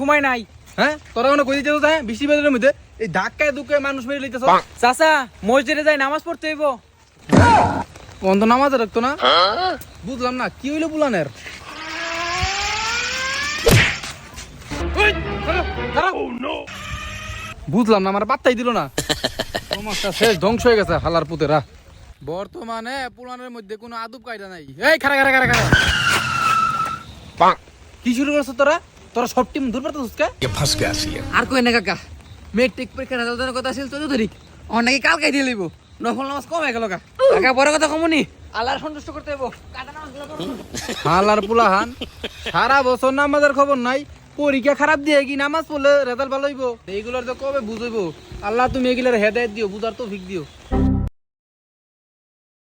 সময় নাই। হ্যাঁ তোরা মনে কই দিতেছ হ্যাঁ বৃষ্টি বাদলের মধ্যে এই ধাক্কায় দুক্কায় মানুষ মেরে লইতেছ। চাচা মসজিদে যাই নামাজ পড়তে হইব। অন্ত নামাজ রাখতো না বুঝলাম না কি হইলো বুলানের। বুঝলাম না আমার পাত্তাই দিল না। সমাজটা শেষ ধ্বংস হয়ে গেছে হালার পুতেরা। বর্তমানে পুরাণের মধ্যে কোনো আদব কায়দা নাই। এই খারা খারা খারা খারা কি শুরু করছ তোরা? তোরা সব টিম দূর পারতেছিস কে? আর কই না কাকা, মেট্রিক পরীক্ষার রেজাল্ট দেওয়ার কথা ছিল 14 তারিখ, অনেকে কালকে দিয়ে লইব। নফল নামাজ কমে গেল কাকা, বড় কথা কমনি আল্লাহর সন্তুষ্ট করতে হইব। কাটা নামাজ গুলো করুন। হালার পুলাহান সারা বছর নামাজের খবর নাই, পরীক্ষা খারাপ দিয়ে কি নামাজ পড়লে রেজাল্ট ভালো হইব? এইগুলোর তো কবে বুঝাইব? আল্লাহ তুমি এগুলোর হেদায়েত দিও, বুঝার তৌফিক দিও।